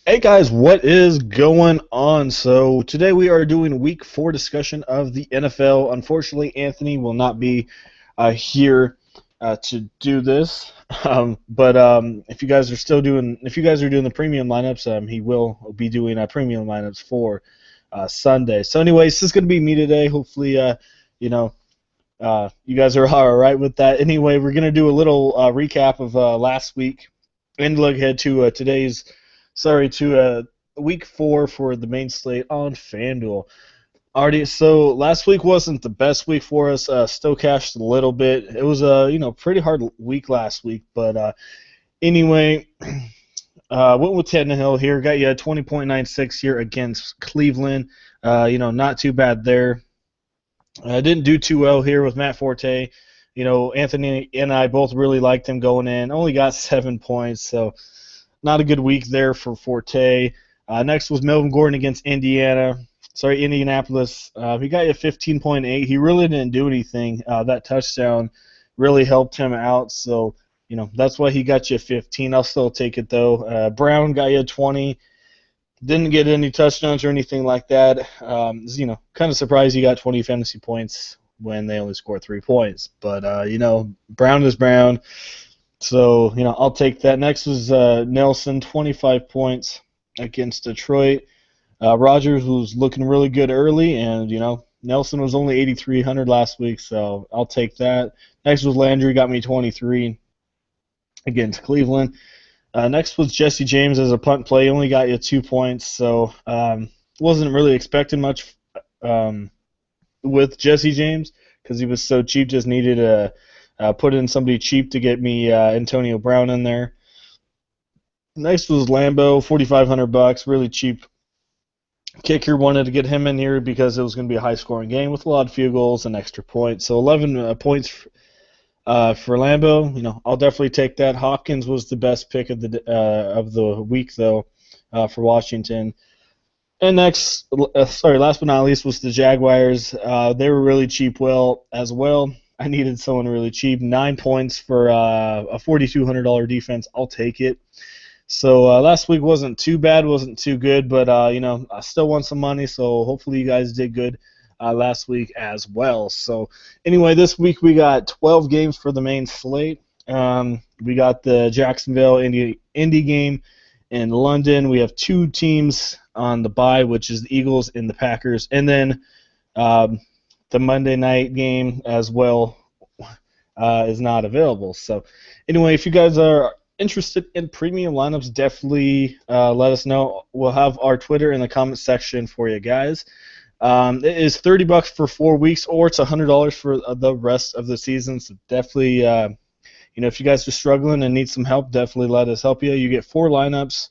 Hey guys, what is going on? So today we are doing week 4 discussion of the NFL. Unfortunately, Anthony will not be here to do this. But if you guys are doing the premium lineups, he will be doing premium lineups for Sunday. So anyways, this is going to be me today. Hopefully, you know, you guys are all right with that. Anyway, we're going to do a little recap of last week and look ahead to week 4 for the main slate on Fanduel. Already, so last week wasn't the best week for us. Still cashed a little bit. It was a pretty hard week last week, but anyway, went with Tannehill here. Got you a 20.96 here against Cleveland. Not too bad there. I didn't do too well here with Matt Forte. Anthony and I both really liked him going in. Only got 7 points, so not a good week there for Forte. Next was Melvin Gordon against Indianapolis. He got you 15.8. He really didn't do anything. That touchdown really helped him out, so that's why he got you 15. I'll still take it though. Brown got you 20. Didn't get any touchdowns or anything like that. Kind of surprised he got 20 fantasy points when they only scored 3 points. But Brown is Brown. So, I'll take that. Next was Nelson, 25 points against Detroit. Rodgers was looking really good early, and, Nelson was only 8,300 last week, so I'll take that. Next was Landry, got me 23 against Cleveland. Next was Jesse James as a punt play. Only got you 2 points, so wasn't really expecting much with Jesse James because he was so cheap. Just needed to put in somebody cheap to get me Antonio Brown in there. Next was Lambeau, $4,500, really cheap kicker. Wanted to get him in here because it was going to be a high-scoring game with a lot of field goals and extra points. So 11 points for Lambeau. I'll definitely take that. Hopkins was the best pick of the week though for Washington. And last but not least, was the Jaguars. They were really cheap as well. I needed someone really cheap. 9 points for a $4,200 defense. I'll take it. So last week wasn't too bad, wasn't too good, but I still won some money. So hopefully you guys did good last week as well. So anyway, this week we got 12 games for the main slate. We got the Jacksonville Indy game in London. We have 2 teams on the bye, which is the Eagles and the Packers, and then the Monday night game as well is not available. So anyway, if you guys are interested in premium lineups, definitely let us know. We'll have our Twitter in the comment section for you guys. It is $30 for 4 weeks, or it's $100 for the rest of the season. So definitely, if you guys are struggling and need some help, definitely let us help you. You get 4 lineups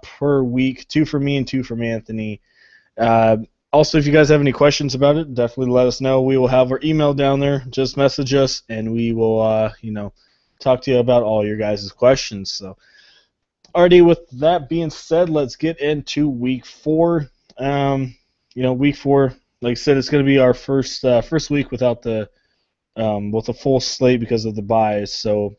per week, 2 for me and 2 from Anthony. Also, if you guys have any questions about it, definitely let us know. We will have our email down there. Just message us, and we will, talk to you about all your guys' questions. So, already with that being said, let's get into week 4. Week 4, like I said, it's going to be our first week without with a full slate because of the buys. So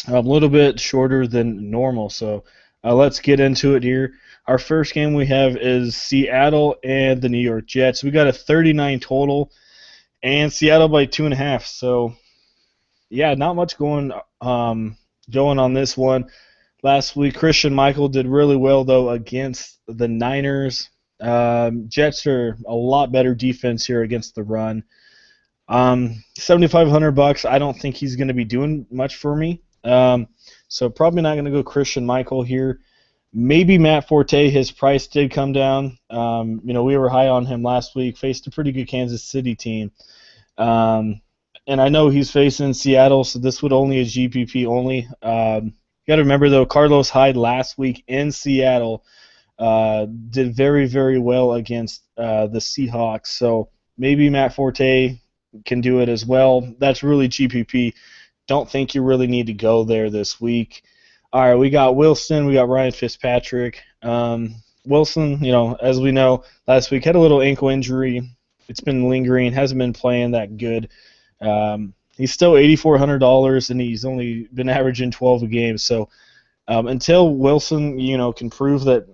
a little bit shorter than normal. So let's get into it here. Our first game we have is Seattle and the New York Jets. We got a 39 total, and Seattle by 2.5. So yeah, not much going on this one. Last week, Christian Michael did really well though against the Niners. Jets are a lot better defense here against the run. $7,500. I don't think he's going to be doing much for me. So probably not going to go Christian Michael here. Maybe Matt Forte. His price did come down. We were high on him last week. Faced a pretty good Kansas City team. And I know he's facing Seattle, so this would only a GPP only. You got to remember though, Carlos Hyde last week in Seattle did very, very well against the Seahawks. So maybe Matt Forte can do it as well. That's really GPP. Don't think you really need to go there this week. All right, we got Wilson. We got Ryan Fitzpatrick. Wilson, as we know, last week had a little ankle injury. It's been lingering. Hasn't been playing that good. He's still $8,400, and he's only been averaging 12 a game. So Until Wilson, can prove that,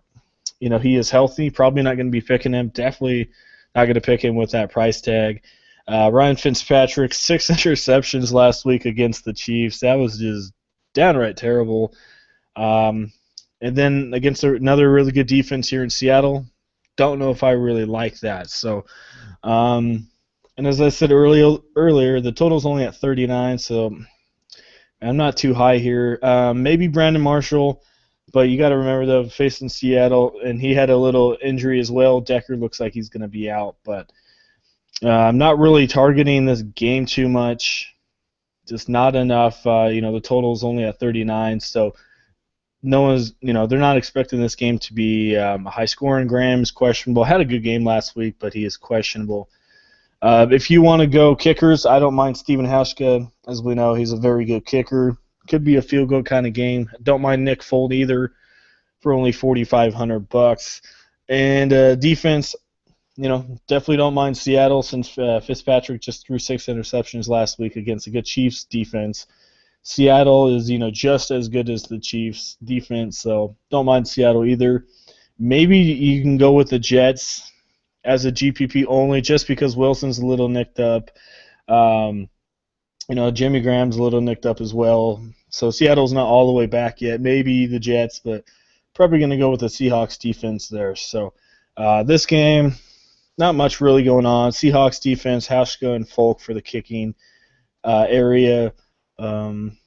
he is healthy, probably not going to be picking him. Definitely not going to pick him with that price tag. Ryan Fitzpatrick, 6 interceptions last week against the Chiefs. That was just downright terrible. And then against another really good defense here in Seattle, don't know if I really like that. So, and as I said earlier, the total's only at 39, so I'm not too high here. Maybe Brandon Marshall, but you got to remember, though, facing Seattle, and he had a little injury as well. Decker looks like he's going to be out, but I'm not really targeting this game too much. Just not enough. The total is only at 39, so no one's, they're not expecting this game to be high scoring. Graham's questionable. Had a good game last week, but he is questionable. If you want to go kickers, I don't mind Steven Hauschka. As we know, he's a very good kicker. Could be a field goal kind of game. Don't mind Nick Fold either for only $4,500. And defense, definitely don't mind Seattle since Fitzpatrick just threw 6 interceptions last week against a good Chiefs defense. Seattle is, just as good as the Chiefs defense, so don't mind Seattle either. Maybe you can go with the Jets as a GPP only, just because Wilson's a little nicked up. Jimmy Graham's a little nicked up as well. So Seattle's not all the way back yet. Maybe the Jets, but probably going to go with the Seahawks defense there. So this game, not much really going on. Seahawks defense, Hauschka and Folk for the kicking area. And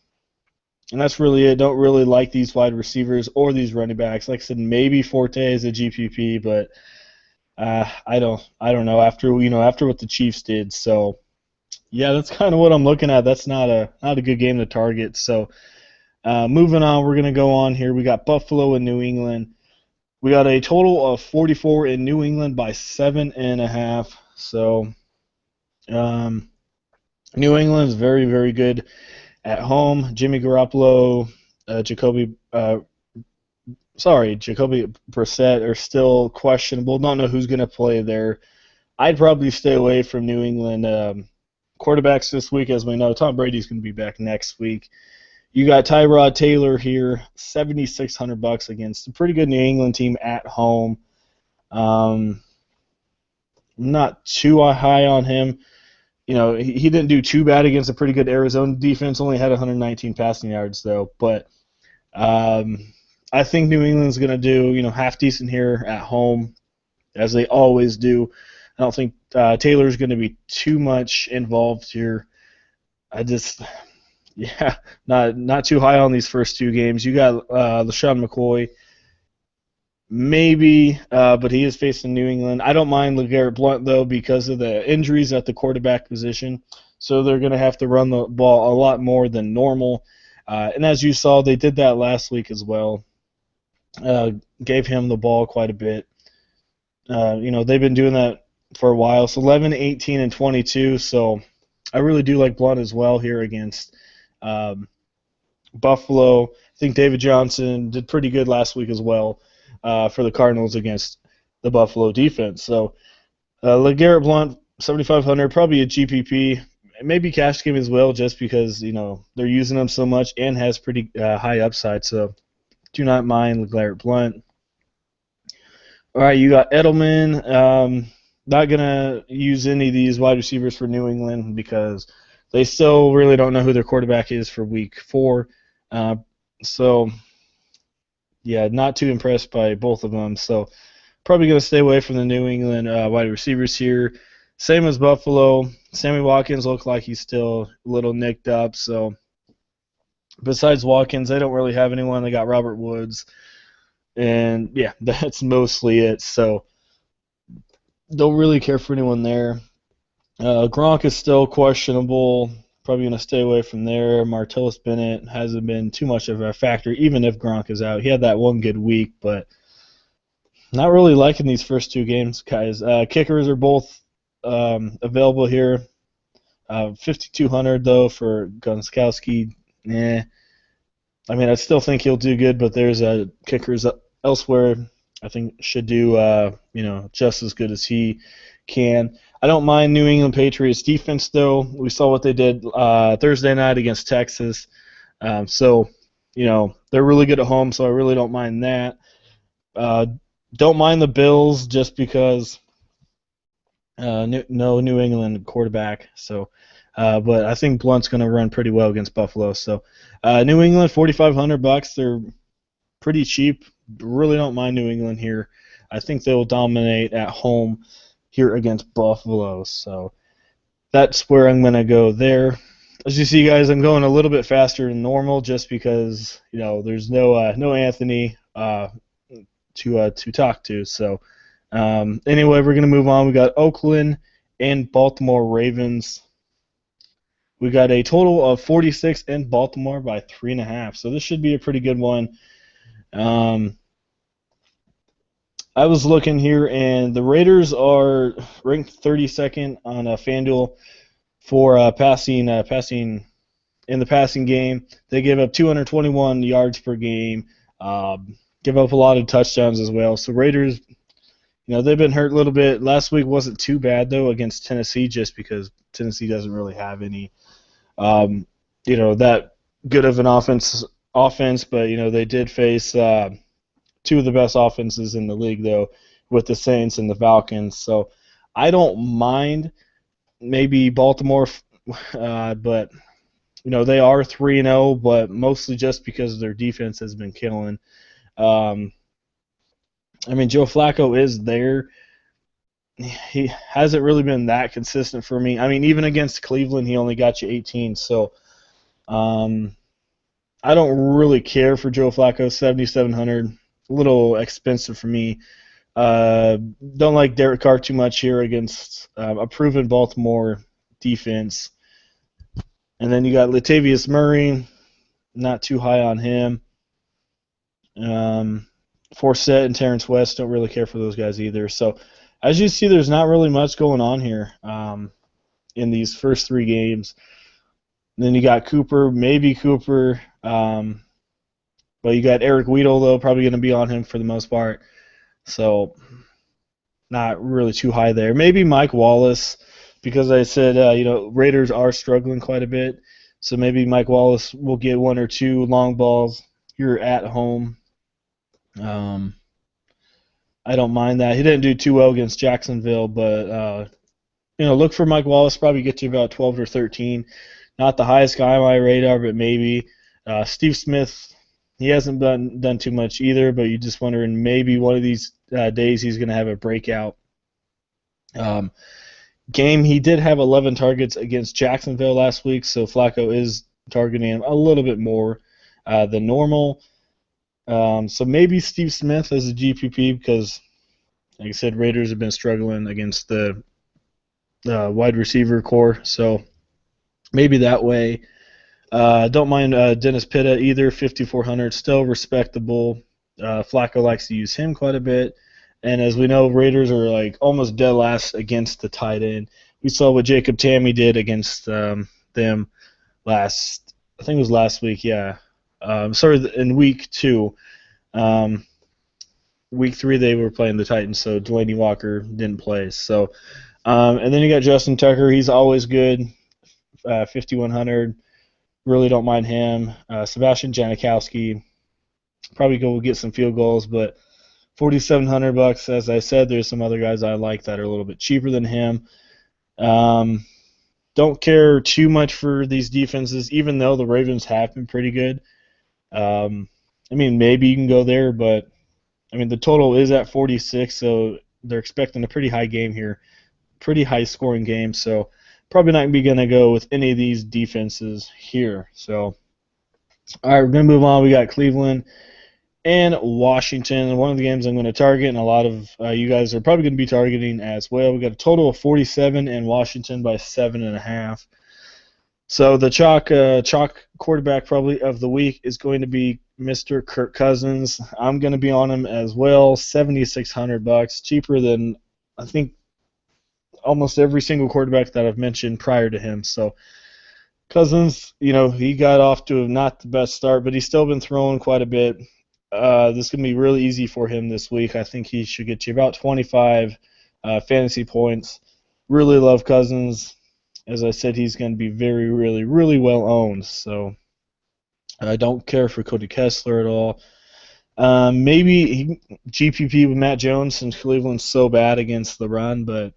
that's really it. Don't really like these wide receivers or these running backs. Like I said, maybe Forte is a GPP, but I don't know after what the Chiefs did. So yeah, that's kind of what I'm looking at. That's not a good game to target. So moving on, we're gonna go on here. We got Buffalo and New England. We got a total of 44 in New England by 7.5. So New England is very, very good at home. Jimmy Garoppolo, Jacoby Brissett are still questionable. Don't know who's going to play there. I'd probably stay away from New England quarterbacks this week. As we know, Tom Brady's going to be back next week. You got Tyrod Taylor here, $7,600 against a pretty good New England team at home. Not too high on him. He didn't do too bad against a pretty good Arizona defense. Only had 119 passing yards, though. But I think New England's going to do, half decent here at home, as they always do. I don't think Taylor's going to be too much involved here. Not too high on these first two games. You got LaShawn McCoy. Maybe, but he is facing New England. I don't mind LeGarrette Blount, though, because of the injuries at the quarterback position. So they're going to have to run the ball a lot more than normal. And as you saw, they did that last week as well. Gave him the ball quite a bit. They've been doing that for a while. So 11, 18, and 22. So I really do like Blount as well here against Buffalo. I think David Johnson did pretty good last week as well. For the Cardinals against the Buffalo defense. So LeGarrette Blount, 7,500, probably a GPP, maybe cash game as well, just because they're using him so much and has pretty high upside. So do not mind LeGarrette Blount. All right, you got Edelman. Not gonna use any of these wide receivers for New England because they still really don't know who their quarterback is for Week 4. So. Yeah, not too impressed by both of them. So probably going to stay away from the New England wide receivers here. Same as Buffalo. Sammy Watkins looked like he's still a little nicked up. So besides Watkins, they don't really have anyone. They got Robert Woods. And, yeah, that's mostly it. So don't really care for anyone there. Gronk is still questionable. Probably going to stay away from there. Martellus Bennett hasn't been too much of a factor, even if Gronk is out. He had that one good week, but not really liking these first two games, guys. Kickers are both available here. 5,200 though for Gonskowski. I still think he'll do good, but there's kickers elsewhere. I think should do just as good as he can. I don't mind New England Patriots defense, though. We saw what they did Thursday night against Texas. So they're really good at home, so I really don't mind that. Uh, don't mind the Bills just because no New England quarterback. So, but I think Blunt's going to run pretty well against Buffalo. So, New England, $4,500. They're pretty cheap. Really don't mind New England here. I think they will dominate at home here against Buffalo. So that's where I'm going to go there. As you see, guys, I'm going a little bit faster than normal just because there's no Anthony to talk to. So anyway, we're going to move on. We got Oakland and Baltimore Ravens. We got a total of 46 in Baltimore by 3.5. So this should be a pretty good one. I was looking here, and the Raiders are ranked 32nd on Fanduel for passing in the passing game. They give up 221 yards per game, give up a lot of touchdowns as well. So Raiders, they've been hurt a little bit. Last week wasn't too bad, though, against Tennessee, just because Tennessee doesn't really have any, that good of an offense. But, they did face two of the best offenses in the league, though, with the Saints and the Falcons. So I don't mind maybe Baltimore, but, they are 3-0, but mostly just because their defense has been killing. Joe Flacco is there. He hasn't really been that consistent for me. Even against Cleveland, he only got you 18. So I don't really care for Joe Flacco. 7,700, a little expensive for me. Don't like Derek Carr too much here against a proven Baltimore defense. And then you got Latavius Murray, not too high on him. Forsett and Terrence West, don't really care for those guys either. So as you see, there's not really much going on here in these first three games. And then you got Cooper, maybe Cooper. But you got Eric Weedle, though, probably going to be on him for the most part. So not really too high there. Maybe Mike Wallace, because I said, Raiders are struggling quite a bit. So maybe Mike Wallace will get one or two long balls here at home. I don't mind that. He didn't do too well against Jacksonville, but, look for Mike Wallace, probably get you about 12 or 13. Not the highest guy on my radar, but maybe. Steve Smith, he hasn't done too much either, but you're just wondering maybe one of these days he's going to have a breakout game. He did have 11 targets against Jacksonville last week, so Flacco is targeting him a little bit more than normal. So maybe Steve Smith as a GPP because, like I said, Raiders have been struggling against the wide receiver core, so maybe that way. Don't mind Dennis Pitta either, 5,400, still respectable. Flacco likes to use him quite a bit. And as we know, Raiders are like almost dead last against the tight end. We saw what Jacob Tamme did against them last week, yeah. In week 2. Week 3 they were playing the Titans, so Delaney Walker didn't play. So, and then you got Justin Tucker. He's always good, 5,100. Really don't mind him. Sebastian Janikowski, probably go get some field goals, but $4,700. As I said, there's some other guys I like that are a little bit cheaper than him. Don't care too much for these defenses, even though the Ravens have been pretty good. Maybe you can go there, but the total is at 46, so they're expecting a pretty high game here, pretty high scoring game. So probably not going to go with any of these defenses here. So, all right, we're going to move on. We got Cleveland and Washington. One of the games I'm going to target, and a lot of you guys are probably going to be targeting as well. We got a total of 47 in Washington by 7.5. So the chalk quarterback probably of the week is going to be Mr. Kirk Cousins. I'm going to be on him as well. $7,600, cheaper than I think almost every single quarterback that I've mentioned prior to him. So Cousins, he got off to not the best start, but he's still been throwing quite a bit. This is going to be really easy for him this week. I think he should get you about 25 fantasy points. Really love Cousins. As I said, he's going to be very, really, really well owned. So I don't care for Cody Kessler at all. Maybe GPP with Matt Jones since Cleveland's so bad against the run, but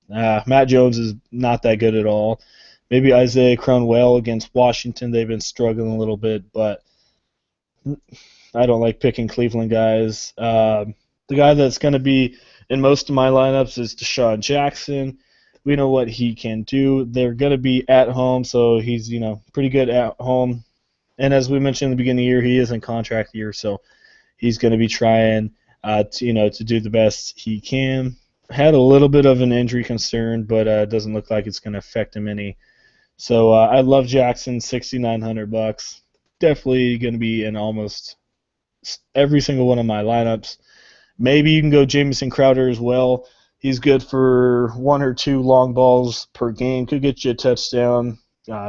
Matt Jones is not that good at all. Maybe Isaiah Cronwell against Washington. They've been struggling a little bit, but I don't like picking Cleveland guys. The guy that's going to be in most of my lineups is Deshaun Jackson. We know what he can do. They're going to be at home, so he's pretty good at home. And as we mentioned in the beginning of the year, he is in contract year, so he's going to be trying to do the best he can. Had a little bit of an injury concern, but doesn't look like it's going to affect him any. So I love Jackson, $6,900. Definitely going to be in almost every single one of my lineups. Maybe you can go Jamison Crowder as well. He's good for one or two long balls per game. Could get you a touchdown.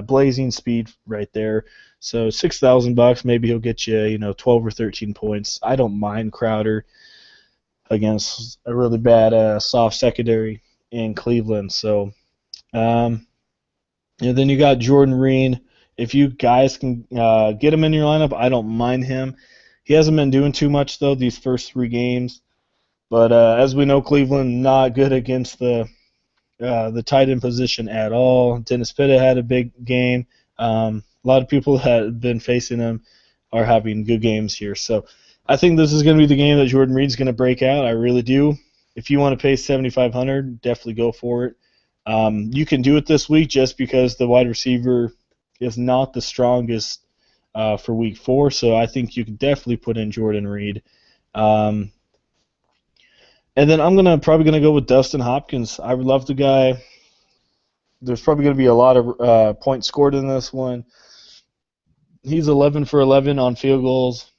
Blazing speed right there. So $6,000. Maybe he'll get you 12 or 13 points. I don't mind Crowder against a really bad soft secondary in Cleveland. So, and then you got Jordan Reed. If you guys can get him in your lineup, I don't mind him. He hasn't been doing too much though these first 3 games. But as we know, Cleveland not good against the tight end position at all. Dennis Pitta had a big game. A lot of people that have been facing him are having good games here. So I think this is going to be the game that Jordan Reed's going to break out. I really do. If you want to pay $7,500, definitely go for it. You can do it this week just because the wide receiver is not the strongest for week 4. So I think you can definitely put in Jordan Reed. And then I'm probably gonna go with Dustin Hopkins. I love the guy. There's probably gonna be a lot of points scored in this one. He's 11 for 11 on field goals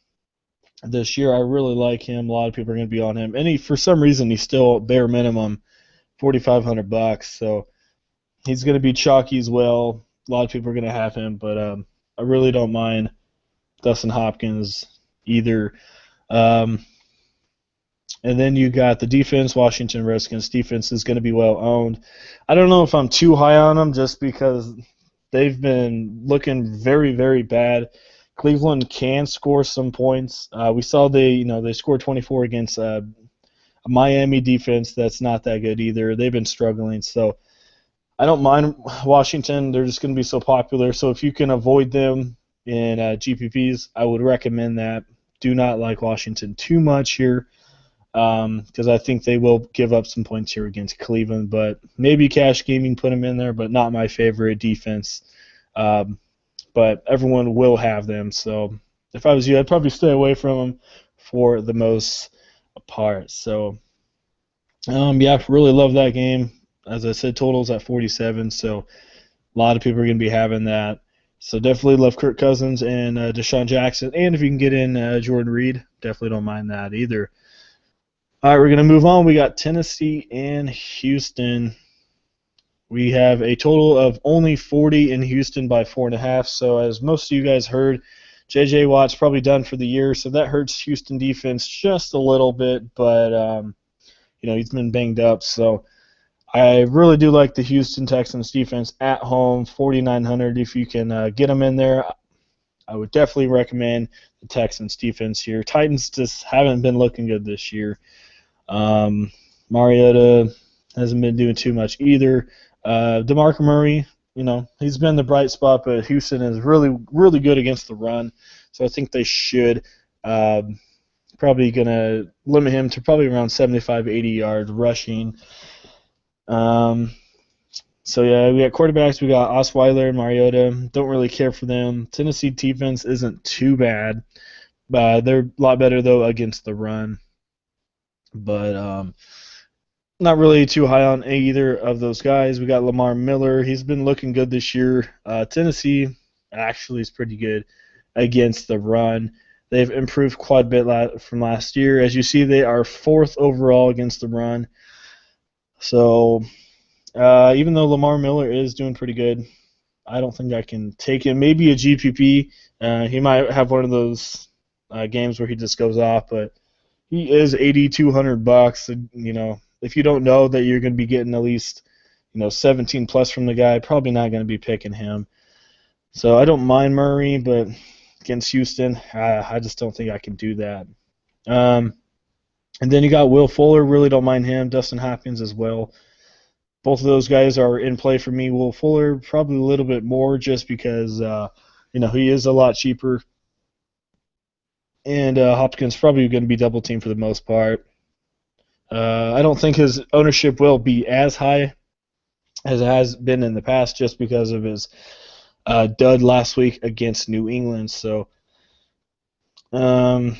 this year. I really like him. A lot of people are gonna be on him, and for some reason he's still bare minimum $4,500. So he's gonna be chalky as well. A lot of people are gonna have him, but I really don't mind Dustin Hopkins either. And then you got the defense. Washington Redskins defense is going to be well owned. I don't know if I'm too high on them just because they've been looking very, very bad. Cleveland can score some points. We saw they scored 24 against a Miami defense that's not that good either. They've been struggling. So I don't mind Washington. They're just going to be so popular. So if you can avoid them in GPPs, I would recommend that. Do not like Washington too much here. Because I think they will give up some points here against Cleveland, but maybe Cash Gaming put them in there, but not my favorite defense. But everyone will have them, so if I was you, I'd probably stay away from them for the most part. So, really love that game. As I said, totals at 47, so a lot of people are going to be having that. So definitely love Kirk Cousins and Deshaun Jackson, and if you can get in Jordan Reed, definitely don't mind that either. All right, we're going to move on. We got Tennessee and Houston. We have a total of only 40 in Houston by 4.5. So as most of you guys heard, J.J. Watt's probably done for the year, so that hurts Houston defense just a little bit. But he's been banged up. So I really do like the Houston Texans defense at home, 4,900. If you can get them in there, I would definitely recommend the Texans defense here. Titans just haven't been looking good this year. Mariota hasn't been doing too much either. DeMarco Murray, he's been the bright spot, but Houston is really, really good against the run. So I think they should probably going to limit him to probably around 75, 80 yards rushing. So, yeah, we got quarterbacks. We got Osweiler and Mariota. Don't really care for them. Tennessee defense isn't too bad. They're a lot better, though, against the run. But not really too high on either of those guys. We got Lamar Miller. He's been looking good this year. Tennessee actually is pretty good against the run. They've improved quite a bit from last year. As you see, they are 4th overall against the run. So even though Lamar Miller is doing pretty good, I don't think I can take him. Maybe a GPP. He might have one of those games where he just goes off, but he is $8,200. If you don't know that you're going to be getting at least 17 plus from the guy, probably not going to be picking him. So I don't mind Murray, but against Houston. I just don't think I can do that. And then you got Will Fuller. Really don't mind him. Dustin Hopkins as well. Both of those guys are in play for me. Will Fuller probably a little bit more just because he is a lot cheaper, and Hopkins probably going to be double teamed for the most part. I don't think his ownership will be as high as it has been in the past just because of his dud last week against New England. So I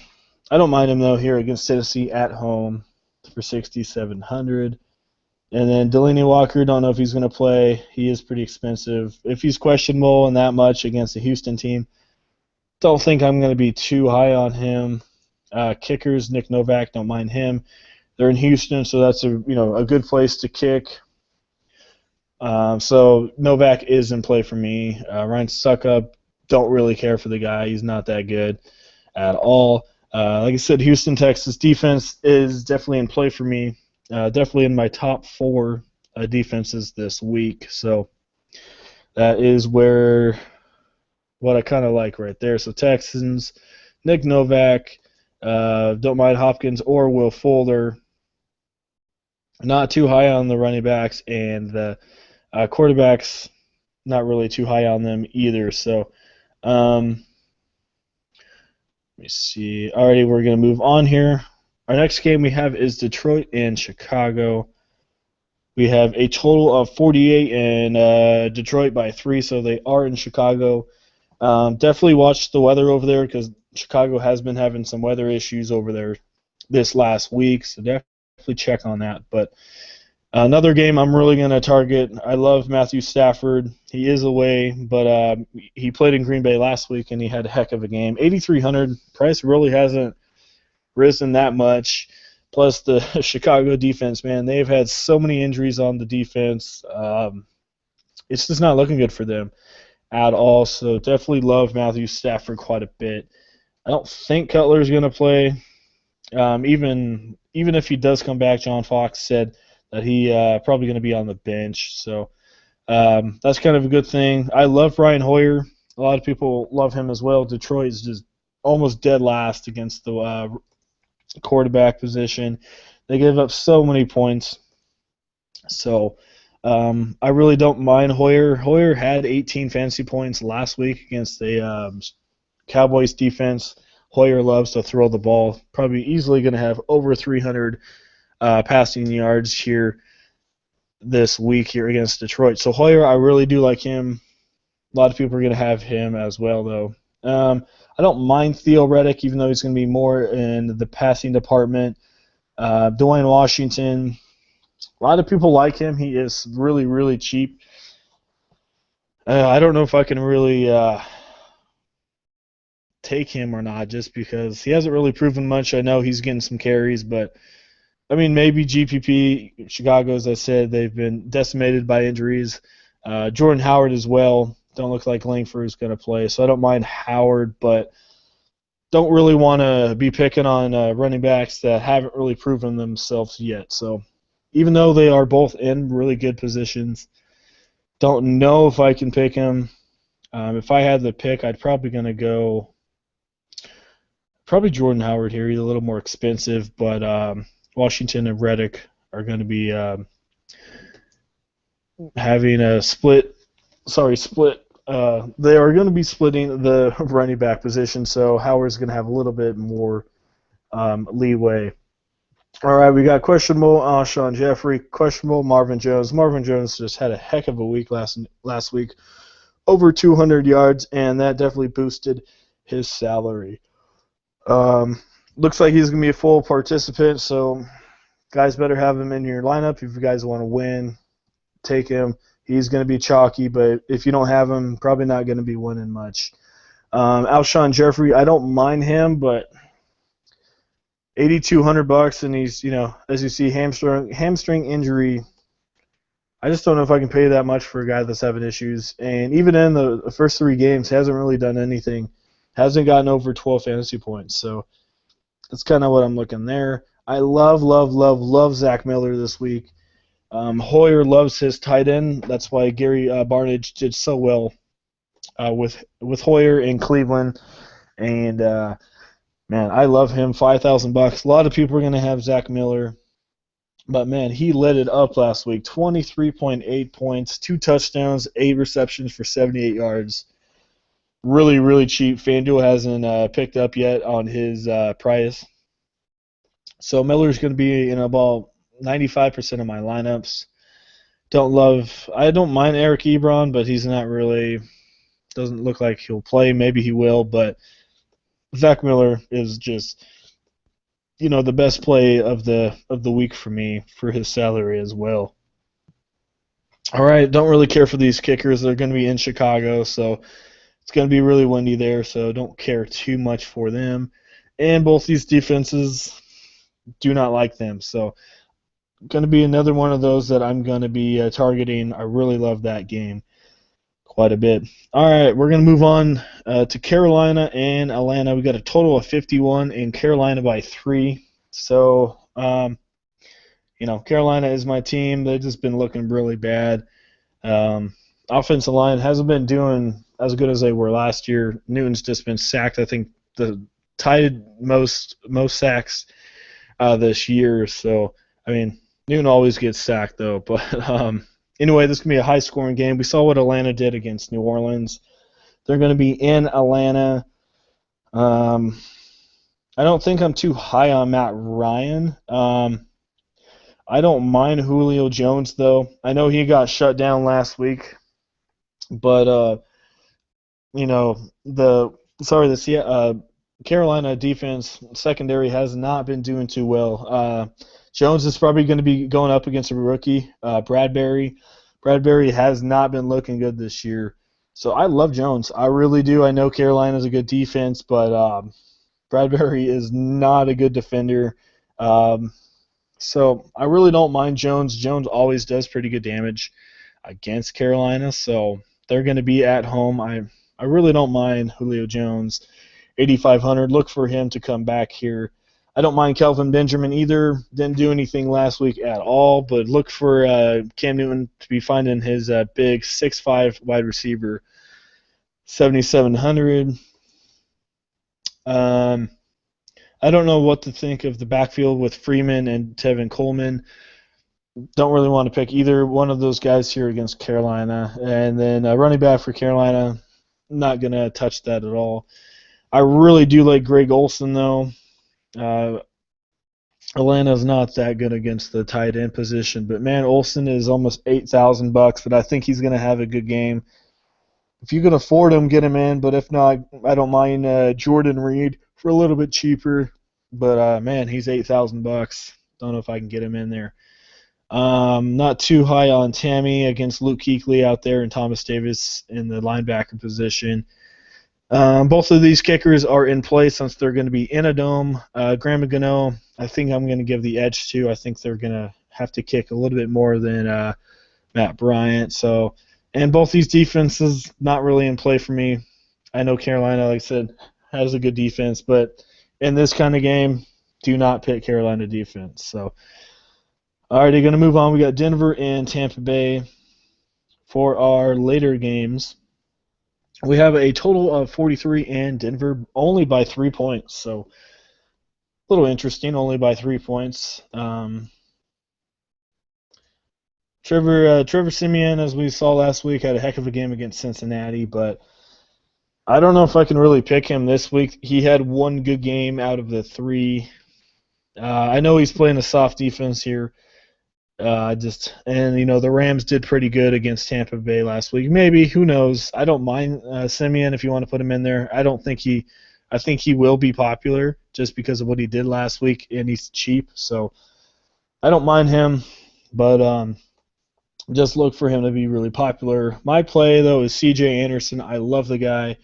don't mind him, though, here against Tennessee at home for 6,700. And then Delaney Walker, don't know if he's going to play. He is pretty expensive. If he's questionable and that much against the Houston team, don't think I'm going to be too high on him. Kickers, Nick Novak, don't mind him. They're in Houston, so that's a good place to kick. So Novak is in play for me. Ryan Suckup, don't really care for the guy. He's not that good at all. Like I said, Houston, Texas defense is definitely in play for me. Definitely in my top 4 defenses this week. So that is what I kind of like right there. So Texans, Nick Novak, don't mind Hopkins or Will Fuller. Not too high on the running backs, and the quarterbacks, not really too high on them either. So let me see. Alrighty, we're going to move on here. Our next game we have is Detroit and Chicago. We have a total of 48 and Detroit by 3, so they are in Chicago. Definitely watch the weather over there because Chicago has been having some weather issues over there this last week, so definitely check on that. But another game I'm really going to target, I love Matthew Stafford. He is away, but he played in Green Bay last week, and he had a heck of a game. 8,300, price really hasn't risen that much. Plus the Chicago defense, man, they've had so many injuries on the defense. It's just not looking good for them at all. So definitely love Matthew Stafford quite a bit. I don't think Cutler's going to play. Even if he does come back, John Fox said that he probably going to be on the bench. So that's kind of a good thing. I love Brian Hoyer. A lot of people love him as well. Detroit is just almost dead last against the quarterback position. They give up so many points. So I really don't mind Hoyer. Hoyer had 18 fantasy points last week against the Cowboys defense. Hoyer loves to throw the ball. Probably easily going to have over 300 passing yards here this week here against Detroit. So Hoyer, I really do like him. A lot of people are going to have him as well, though. I don't mind Theo Reddick, even though he's going to be more in the passing department. Dwayne Washington, a lot of people like him. He is really, really cheap. I don't know if I can really take him or not, just because he hasn't really proven much. I know he's getting some carries, but I mean, maybe GPP, Chicago, as I said, they've been decimated by injuries. Jordan Howard as well. Don't look like Langford is going to play, so I don't mind Howard, but don't really want to be picking on running backs that haven't really proven themselves yet. So even though they are both in really good positions, don't know if I can pick him. If I had the pick, I'd probably going to go Jordan Howard here. He's a little more expensive, but Washington and Reddick are going to be having a split. They are going to be splitting the running back position, so Howard's going to have a little bit more leeway. All right, we got questionable Alshon Jeffrey, questionable Marvin Jones. Marvin Jones just had a heck of a week last week, over 200 yards, and that definitely boosted his salary. Looks like he's going to be a full participant, so guys better have him in your lineup if you guys want to win. Take him. He's going to be chalky, but if you don't have him, probably not going to be winning much. Alshon Jeffrey, I don't mind him, but $8,200, and he's, as you see, hamstring injury. I just don't know if I can pay that much for a guy that's having issues. And even in the first 3 games, hasn't really done anything. Hasn't gotten over 12 fantasy points. So that's kind of what I'm looking there. I love Zach Miller this week. Hoyer loves his tight end. That's why Gary Barnidge did so well with Hoyer in Cleveland. And man, I love him. $5,000. A lot of people are going to have Zach Miller. But, man, he lit it up last week. 23.8 points, 2 touchdowns, 8 receptions for 78 yards. Really, really cheap. Fanduel hasn't picked up yet on his price. So Miller's going to be in about 95% of my lineups. I don't mind Eric Ebron, but he's not really, doesn't look like he'll play. Maybe he will, but Zach Miller is just, the best play of the week for me for his salary as well. All right, don't really care for these kickers. They're going to be in Chicago, so it's going to be really windy there, so don't care too much for them. And both these defenses do not like them, so going to be another one of those that I'm going to be targeting. I really love that game quite a bit. All right, we're going to move on to Carolina and Atlanta. We got a total of 51 and Carolina by 3. So, Carolina is my team. They've just been looking really bad. Offensive line hasn't been doing as good as they were last year. Newton's just been sacked. I think the tied most sacks this year. So, Newton always gets sacked, though. But anyway, this is going to be a high-scoring game. We saw what Atlanta did against New Orleans. They're going to be in Atlanta. I don't think I'm too high on Matt Ryan. I don't mind Julio Jones, though. I know he got shut down last week. But, the Carolina defense secondary has not been doing too well. Jones is probably going to be going up against a rookie, Bradbury. Bradbury has not been looking good this year. So I love Jones. I really do. I know Carolina's a good defense, but Bradbury is not a good defender. So I really don't mind Jones. Jones always does pretty good damage against Carolina, so they're going to be at home. I really don't mind Julio Jones. 8,500. Look for him to come back here. I don't mind Kelvin Benjamin either. Didn't do anything last week at all, but look for Cam Newton to be finding his big 6'5" wide receiver, 7,700. I don't know what to think of the backfield with Freeman and Tevin Coleman. Don't really want to pick either one of those guys here against Carolina. And then running back for Carolina, not going to touch that at all. I really do like Greg Olsen, though. Atlanta's not that good against the tight end position, but man, Olsen is almost $8,000, but I think he's going to have a good game. If you can afford him, get him in, but if not, I don't mind Jordan Reed for a little bit cheaper. But man, he's $8,000. Don't know if I can get him in there. Not too high on Tammy against Luke Kuechly out there and Thomas Davis in the linebacker position. Both of these kickers are in play since they're going to be in a dome. Graham and Gano, I think I'm going to give the edge to. I think they're going to have to kick a little bit more than Matt Bryant. So, and both these defenses not really in play for me. I know Carolina, like I said, has a good defense, but in this kind of game, do not pick Carolina defense. So, all right, going to move on. We got Denver and Tampa Bay for our later games. We have a total of 43 and Denver only by 3 points. So a little interesting, only by 3 points. Trevor Siemian, as we saw last week, had a heck of a game against Cincinnati, but I don't know if I can really pick him this week. He had one good game out of the 3. I know he's playing a soft defense here. The Rams did pretty good against Tampa Bay last week. Maybe, who knows? I don't mind Simeon if you want to put him in there. I think he will be popular just because of what he did last week, and he's cheap. So I don't mind him, but just look for him to be really popular. My play, though, is C.J. Anderson. I love the guy.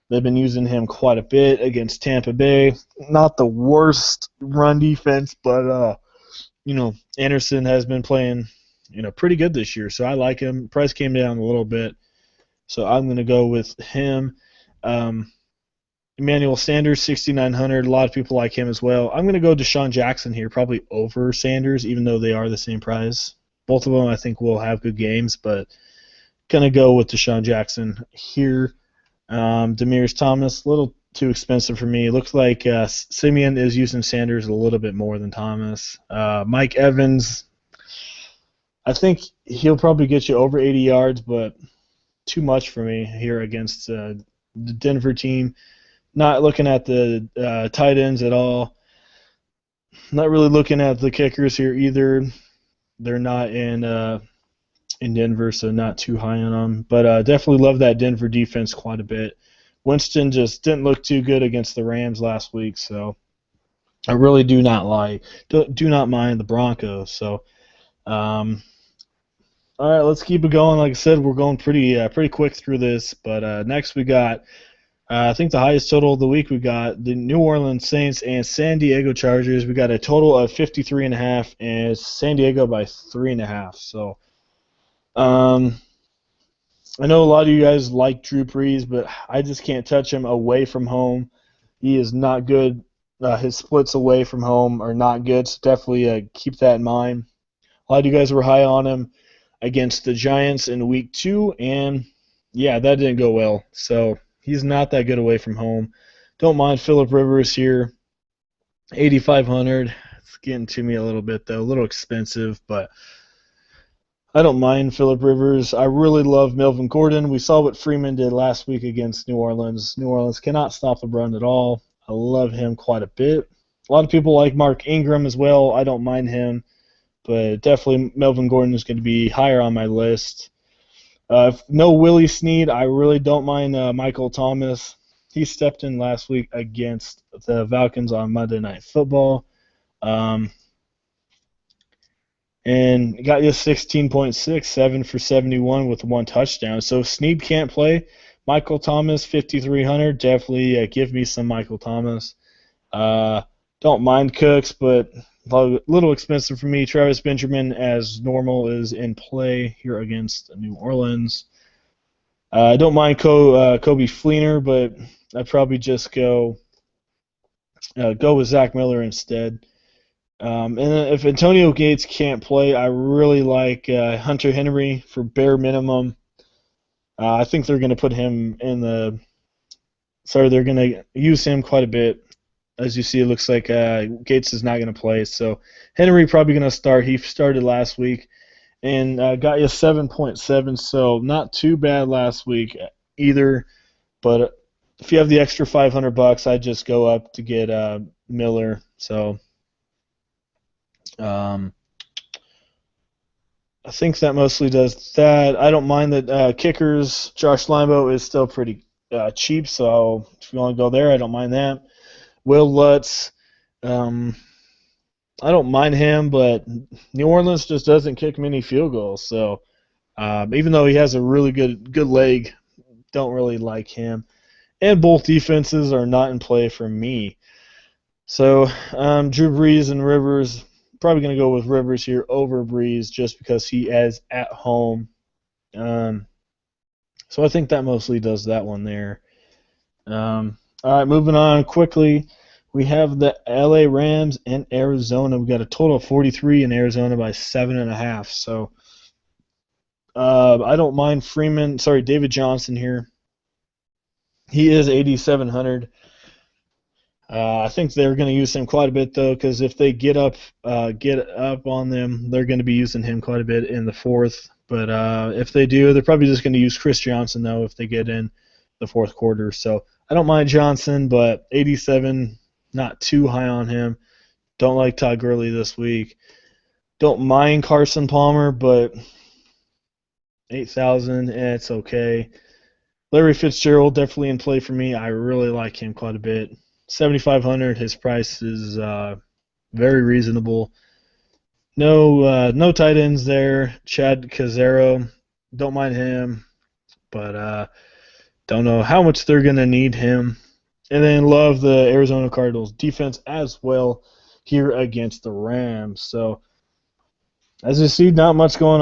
They've been using him quite a bit against Tampa Bay. Not the worst run defense, but Anderson has been playing, pretty good this year, so I like him. Price came down a little bit, so I'm going to go with him. Emmanuel Sanders, 6,900. A lot of people like him as well. I'm going to go Deshaun Jackson here, probably over Sanders, even though they are the same price. Both of them, I think, will have good games, but going to go with Deshaun Jackson here. Demaryius Thomas, little too expensive for me. It looks like Simeon is using Sanders a little bit more than Thomas. Mike Evans, I think he'll probably get you over 80 yards, but too much for me here against the Denver team. Not looking at the tight ends at all. Not really looking at the kickers here either. They're not in Denver, so not too high on them. But definitely love that Denver defense quite a bit. Winston just didn't look too good against the Rams last week, so I really do not mind the Broncos. So, all right, let's keep it going. Like I said, we're going pretty quick through this. But next we got, I think the highest total of the week. We got the New Orleans Saints and San Diego Chargers. We got a total of 53.5, and it's San Diego by 3.5. So, I know a lot of you guys like Drew Brees, but I just can't touch him away from home. He is not good. His splits away from home are not good, so definitely keep that in mind. A lot of you guys were high on him against the Giants in week 2, and yeah, that didn't go well. So he's not that good away from home. Don't mind Phillip Rivers here, 8,500. It's getting to me a little bit though, a little expensive, but I don't mind Phillip Rivers. I really love Melvin Gordon. We saw what Freeman did last week against New Orleans. New Orleans cannot stop the run at all. I love him quite a bit. A lot of people like Mark Ingram as well. I don't mind him, but definitely Melvin Gordon is going to be higher on my list. If no Willie Snead, I really don't mind Michael Thomas. He stepped in last week against the Falcons on Monday Night Football. And got you 16.6, 7 for 71 with 1 touchdown. So if Snead can't play, Michael Thomas, 5,300. Definitely give me some Michael Thomas. Don't mind Cooks, but a little expensive for me. Travis Benjamin, as normal, is in play here against New Orleans. I don't mind Kobe Fleener, but I'd probably just go with Zach Miller instead. And then if Antonio Gates can't play, I really like Hunter Henry for bare minimum. I think they're going to put him in the – sorry, they're going to use him quite a bit. As you see, it looks like Gates is not going to play. So Henry probably going to start. He started last week and got you 7.7, so not too bad last week either. But if you have the extra $500, I'd just go up to get Miller. So – I think that mostly does that. I don't mind that kickers. Josh Limbo is still pretty cheap, so if you want to go there, I don't mind that. Will Lutz, I don't mind him, but New Orleans just doesn't kick many field goals. So even though he has a really good leg, don't really like him. And both defenses are not in play for me. So Drew Brees and Rivers. Probably going to go with Rivers here over Breeze just because he is at home. So I think that mostly does that one there. All right, moving on quickly. We have the LA Rams in Arizona. We've got a total of 43 in Arizona by 7.5. So I don't mind David Johnson here. He is 8,700. I think they're going to use him quite a bit though, because if they get up on them, they're going to be using him quite a bit in the fourth. But if they do, they're probably just going to use Chris Johnson though if they get in the fourth quarter. So I don't mind Johnson, but 87, not too high on him. Don't like Todd Gurley this week. Don't mind Carson Palmer, but 8,000, it's okay. Larry Fitzgerald definitely in play for me. I really like him quite a bit. 7,500. His price is very reasonable. No tight ends there. Chad Cazzero, don't mind him, but don't know how much they're gonna need him. And then love the Arizona Cardinals defense as well here against the Rams. So as you see, not much going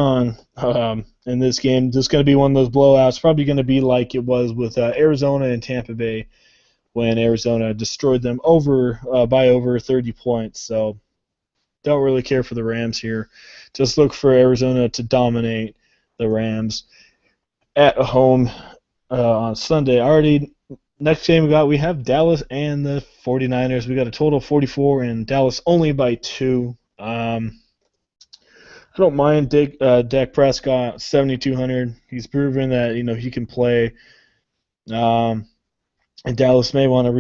on in this game. This is going to be one of those blowouts. Probably going to be like it was with Arizona and Tampa Bay, when Arizona destroyed them by over 30 points. So don't really care for the Rams here. Just look for Arizona to dominate the Rams at home on Sunday. I already Next game we have Dallas and the 49ers. We got a total of 44 and Dallas only by 2. I don't mind Dak Prescott 7,200. He's proven that he can play. Um, and Dallas may want to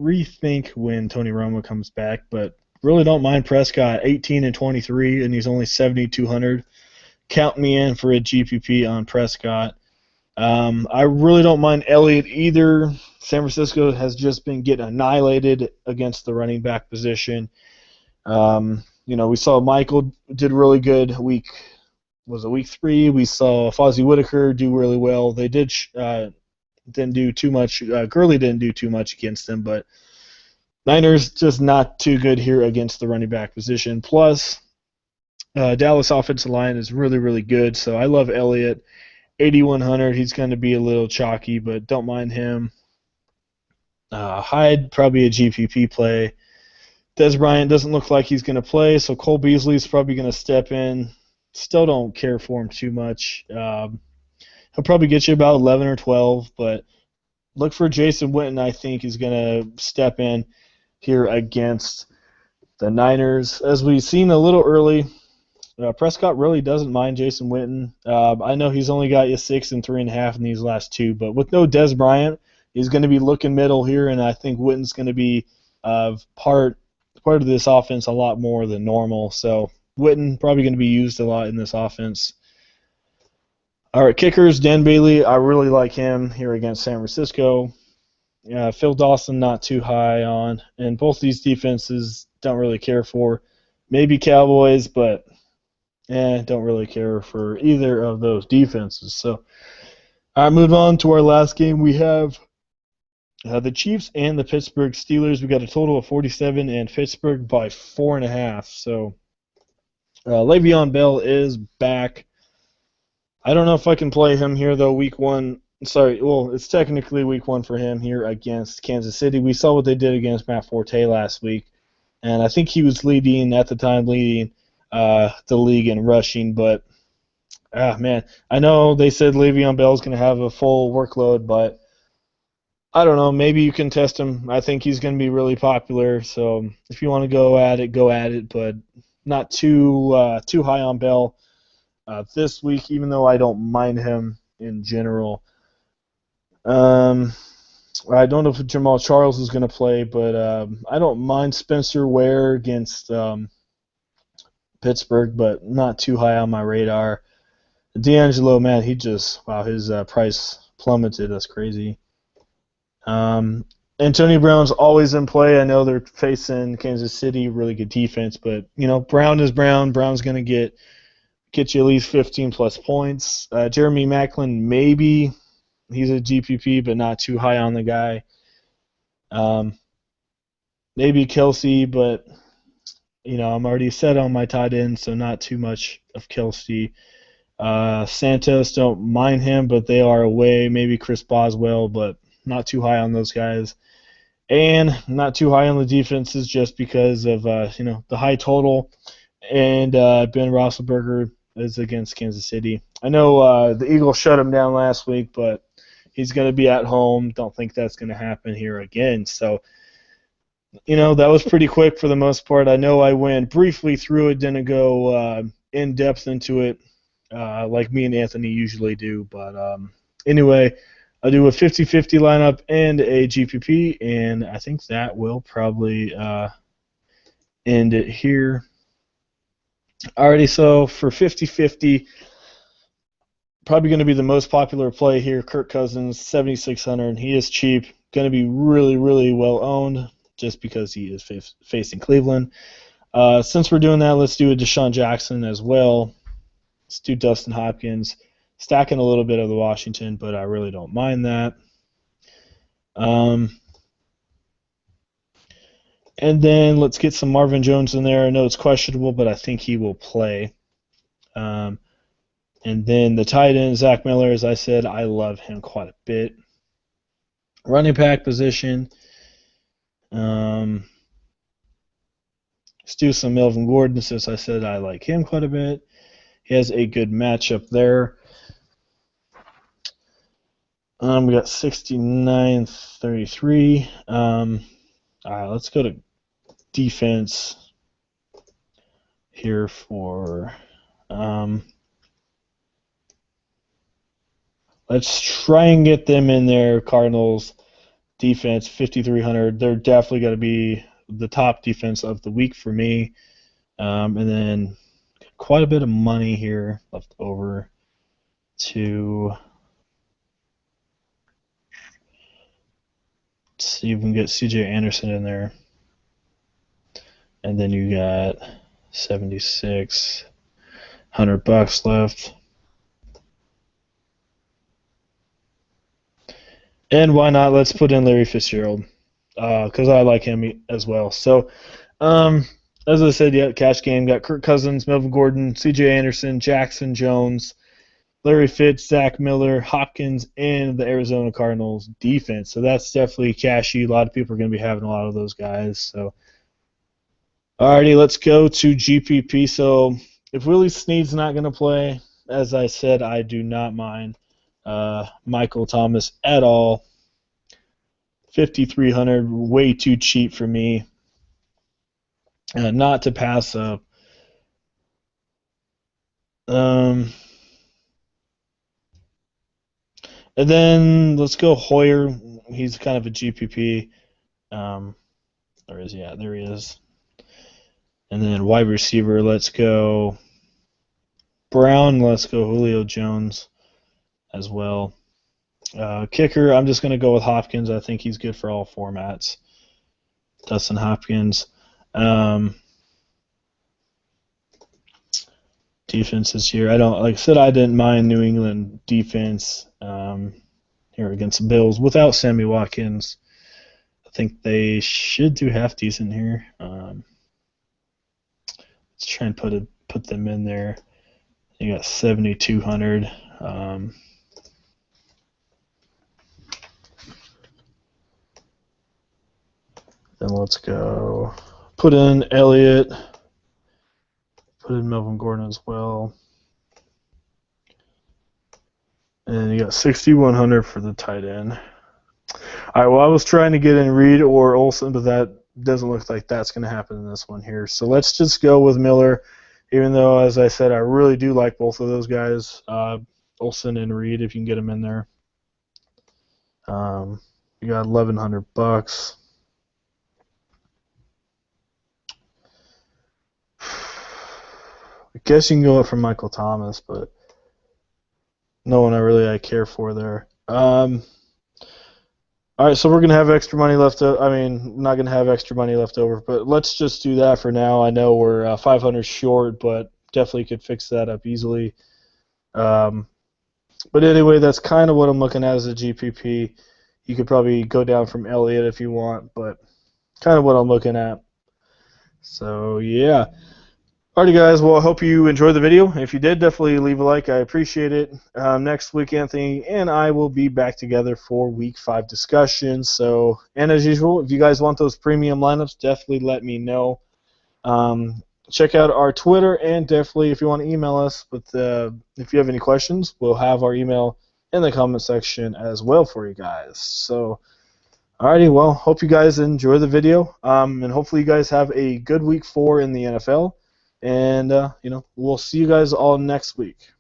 rethink when Tony Romo comes back, but really don't mind Prescott 18 and 23, and he's only 7,200. Count me in for a GPP on Prescott. I really don't mind Elliott either. San Francisco has just been getting annihilated against the running back position. We saw Michael did really good week 3. We saw Fozzie Whitaker do really well. They didn't do too much. Gurley didn't do too much against them, but Niners just not too good here against the running back position. Plus, Dallas offensive line is really, really good, so I love Elliott. 8,100. He's going to be a little chalky, but don't mind him. Hyde, probably a GPP play. Dez Bryant doesn't look like he's going to play, so Cole Beasley is probably going to step in. Still don't care for him too much. He'll probably get you about 11 or 12, but look for Jason Witten, I think, is going to step in here against the Niners. As we've seen a little early, Prescott really doesn't mind Jason Witten. I know he's only got you 6 and 3.5 in these last 2, but with no Dez Bryant, he's going to be looking middle here, and I think Witten's going to be part of this offense a lot more than normal. So Witten probably going to be used a lot in this offense. All right, kickers, Dan Bailey. I really like him here against San Francisco. Phil Dawson, not too high on, and both these defenses don't really care for. Maybe Cowboys, but don't really care for either of those defenses. So, all right, move on to our last game. We have the Chiefs and the Pittsburgh Steelers. We got a total of 47 and Pittsburgh by 4.5. So, Le'Veon Bell is back. I don't know if I can play him here, though, week 1. It's technically week 1 for him here against Kansas City. We saw what they did against Matt Forte last week, and I think he was leading the league in rushing, but, man, I know they said Le'Veon Bell is going to have a full workload, but I don't know. Maybe you can test him. I think he's going to be really popular, so if you want to go at it, but not too high on Bell this week, even though I don't mind him in general. I don't know if Jamal Charles is going to play, but I don't mind Spencer Ware against Pittsburgh, but not too high on my radar. D'Angelo, man, his price plummeted. That's crazy. Antonio Brown's always in play. I know they're facing Kansas City, really good defense, but Brown is Brown. Brown's going to get you at least 15-plus points. Jeremy Maclin, maybe. He's a GPP, but not too high on the guy. Maybe Kelsey, but I'm already set on my tight end, so not too much of Kelsey. Santos, don't mind him, but they are away. Maybe Chris Boswell, but not too high on those guys. And not too high on the defenses just because of the high total. And Ben Roethlisberger is against Kansas City. I know the Eagles shut him down last week, but he's going to be at home. Don't think that's going to happen here again. So, that was pretty quick for the most part. I know I went briefly through it, didn't go in depth into it like me and Anthony usually do. But anyway, I'll do a 50-50 lineup and a GPP, and I think that will probably end it here. Alrighty, so for 50-50, probably going to be the most popular play here, Kirk Cousins, 7,600. He is cheap, going to be really, really well owned just because he is facing Cleveland. Since we're doing that, let's do a Deshaun Jackson as well. Let's do Dustin Hopkins, stacking a little bit of the Washington, but I really don't mind that. And then let's get some Marvin Jones in there. I know it's questionable, but I think he will play. And then the tight end, Zach Miller, as I said, I love him quite a bit. Running back position. Let's do some Melvin Gordon, since I said I like him quite a bit. He has a good matchup there. We got 69-33. All right, let's go to defense here for. Let's try and get them in there. Cardinals defense 5,300. They're definitely going to be the top defense of the week for me. And then quite a bit of money here left over to see if we can get CJ Anderson in there. And then you got $7,600 left. And why not? Let's put in Larry Fitzgerald because I like him as well. So, as I said, yeah, cash game. Got Kirk Cousins, Melvin Gordon, C.J. Anderson, Jackson Jones, Larry Fitz, Zach Miller, Hopkins, and the Arizona Cardinals defense. So that's definitely cashy. A lot of people are going to be having a lot of those guys. So, alrighty, let's go to GPP. So if Willie Snead's not going to play, as I said, I do not mind Michael Thomas at all. 5,300, way too cheap for me. Not to pass up. And then let's go Hoyer. He's kind of a GPP. There is, yeah, there he is. And then wide receiver, let's go Brown. Let's go Julio Jones as well. Kicker, I'm just going to go with Hopkins. I think he's good for all formats. Dustin Hopkins. Defense this year, like I said, I didn't mind New England defense here against the Bills without Sammy Watkins. I think they should do half decent here. Let's try and put them in there. You got 7,200. Then let's go. Put in Elliott. Put in Melvin Gordon as well. And you got 6,100 for the tight end. All right, well, I was trying to get in Reed or Olsen, but that doesn't look like that's going to happen in this one here. So let's just go with Miller, even though, as I said, I really do like both of those guys, Olsen and Reed, if you can get them in there. You got $1,100. I guess you can go up for Michael Thomas, but no one I care for there. All right, so we're going to have extra money left. Not going to have extra money left over, but let's just do that for now. I know we're 500 short, but definitely could fix that up easily. But anyway, that's kind of what I'm looking at as a GPP. You could probably go down from Elliott if you want, but kind of what I'm looking at. So, yeah. Alrighty, guys. Well, I hope you enjoyed the video. If you did, definitely leave a like. I appreciate it. Next week, Anthony and I will be back together for Week 5 discussion. So, and as usual, if you guys want those premium lineups, definitely let me know. Check out our Twitter, and definitely if you want to email us. But if you have any questions, we'll have our email in the comment section as well for you guys. So, alrighty. Well, hope you guys enjoy the video, and hopefully you guys have a good Week 4 in the NFL. And, we'll see you guys all next week.